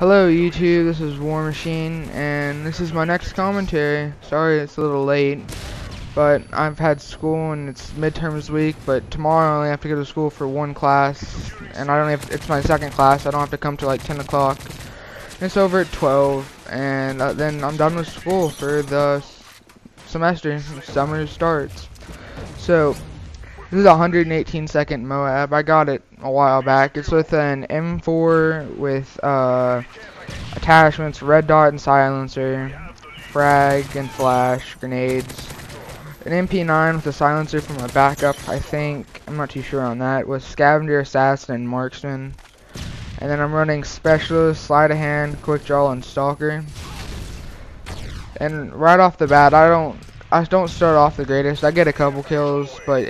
Hello YouTube, this is War Machine, and this is my next commentary. Sorry it's a little late, but I've had school and it's midterms week, but tomorrow I only have to go to school for one class, and I don't have, it's my second class, I don't have to come till like 10 o'clock. It's over at 12, and then I'm done with school for the semester. Summer starts. So, this is a 118-second moab. I got it a while back. It's with an M4 with attachments, red dot and silencer, frag and flash, grenades, an MP9 with a silencer from a backup, I think. I'm not too sure on that. With scavenger, assassin, and marksman. And then I'm running specialist, sleight of hand, quick draw, and stalker. And right off the bat, I don't start off the greatest. I get a couple kills, but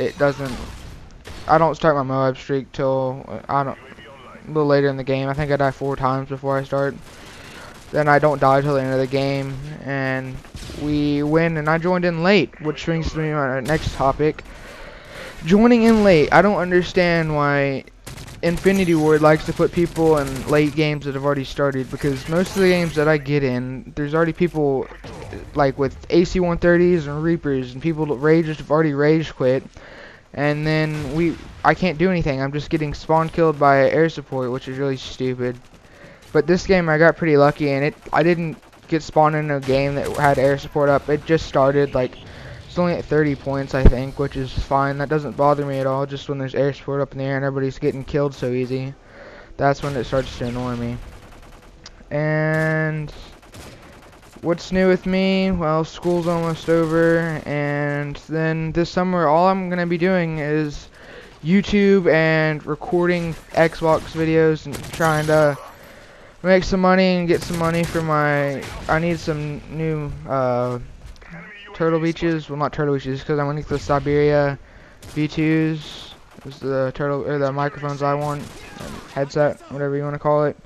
I don't start my Moab streak till a little later in the game. I think I die 4 times before I start. Then I don't die till the end of the game, and we win. And I joined in late, which brings me to my next topic. Joining in late. I don't understand why Infinity Ward likes to put people in late games that have already started, because most of the games that I get in, there's already people like with AC-130s and Reapers, and people that have already rage quit, and then I can't do anything. I'm just getting spawn killed by air support, which is really stupid. But this game I got pretty lucky, and I didn't get spawned in a game that had air support up. It just started, like, it's only at 30 points, I think, which is fine. That doesn't bother me at all. Just when there's air support up in the air and everybody's getting killed so easy, that's when it starts to annoy me. And what's new with me? Well, school's almost over, and then this summer all I'm going to be doing is YouTube and recording Xbox videos and trying to make some money and get some money for I need some new turtle beaches. Well, not turtle beaches, because I'm gonna get the Siberia V2s. It's the turtle or the microphones I want, headset, whatever you want to call it.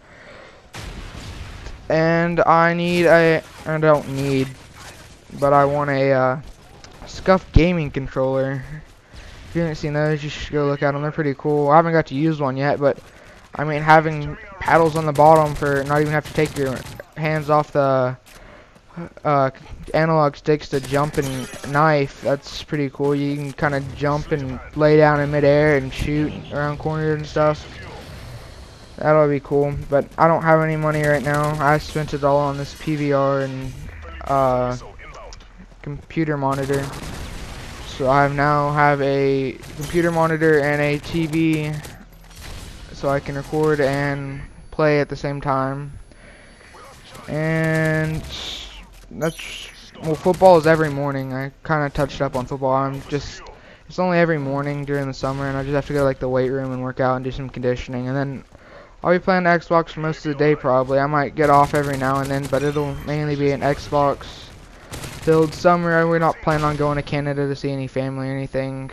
And I don't need, but I want a Scuff gaming controller. If you haven't seen those, you should go look at them. They're pretty cool. I haven't got to use one yet, but I mean, having paddles on the bottom for not even have to take your hands off the analog sticks to jump and knife, that's pretty cool. You can kind of jump and lay down in midair and shoot around corners and stuff. That'll be cool, but I don't have any money right now. I spent it all on this PVR and computer monitor. So I now have a computer monitor and a TV, so I can record and play at the same time. And well, football is every morning. I kind of touched up on football. It's only every morning during the summer, and I just have to go to like the weight room and work out and do some conditioning. And then I'll be playing Xbox for most of the day probably. I might get off every now and then, but it'll mainly be an Xbox filled summer. We're not planning on going to Canada to see any family or anything.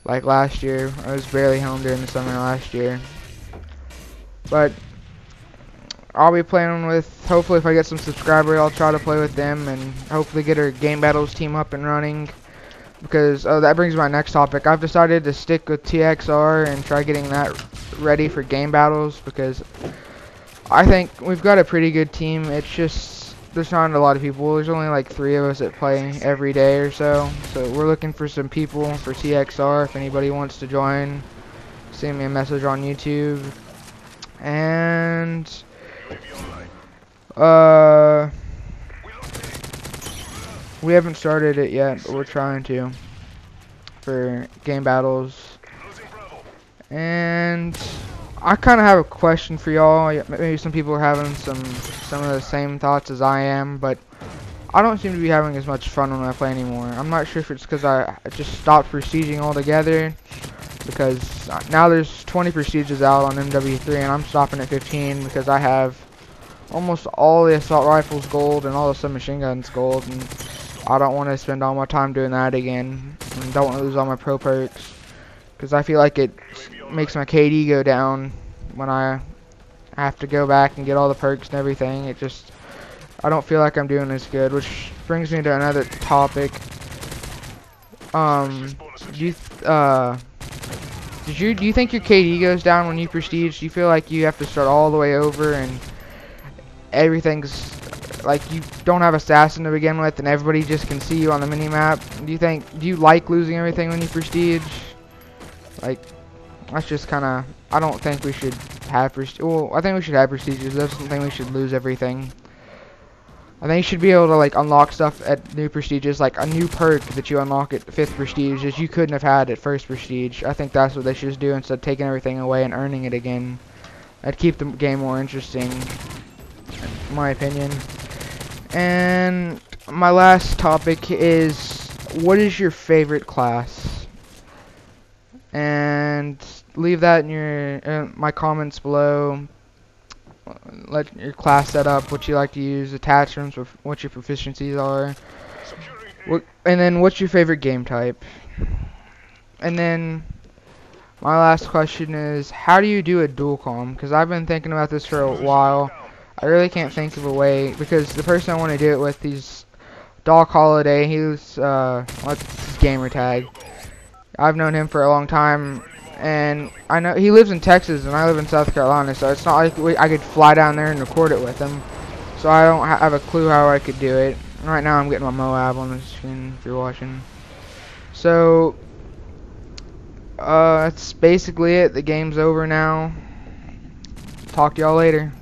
Like last year, I was barely home during the summer last year. But I'll be playing with, hopefully if I get some subscribers, I'll try to play with them and hopefully get our game battles team up and running. Because, that brings me to my next topic. I've decided to stick with TXR and try getting that ready for game battles, because I think we've got a pretty good team. It's just, there's not a lot of people. There's only like 3 of us that play every day or so. So we're looking for some people for TXR. If anybody wants to join, send me a message on YouTube. And we haven't started it yet, but we're trying to for game battles. And I kind of have a question for y'all. Maybe some people are having some of the same thoughts as I am, but I don't seem to be having as much fun when I play anymore. I'm not sure if it's because I just stopped prestiging altogether, because now there's 20 prestiges out on MW3 and I'm stopping at 15 because I have almost all the assault rifles gold and all the submachine guns gold, and I don't want to spend all my time doing that again, and don't want to lose all my pro perks, because I feel like it makes my KD go down when I have to go back and get all the perks and everything. I don't feel like I'm doing as good, which brings me to another topic. Do Do you think your KD goes down when you prestige? Do you feel like you have to start all the way over and everything's like you don't have assassin to begin with and everybody just can see you on the mini map? Do you like losing everything when you prestige? Like, that's just kind of, I don't think we should have prestige. Well, I think we should have prestiges. I don't think we should lose everything. I think you should be able to like unlock stuff at new prestiges, like a new perk that you unlock at 5th prestige that you couldn't have had at 1st prestige. I think that's what they should just do instead of taking everything away and earning it again. That'd keep the game more interesting, in my opinion. And my last topic is, what is your favorite class? And leave that in your my comments below. Let your class set up, what you like to use, attachments, what your proficiencies are, and then what's your favorite game type. And then my last question is, how do you do a dual comm? Because I've been thinking about this for a while. I really can't think of a way, because the person I want to do it with, he's Doc Holiday. He's what's his gamer tag? I've known him for a long time, and I know he lives in Texas and I live in South Carolina, so it's not like I could fly down there and record it with him. So I don't have a clue how I could do it. Right now I'm getting my moab on the screen if you're watching. So that's basically it. The game's over now. Talk to y'all later.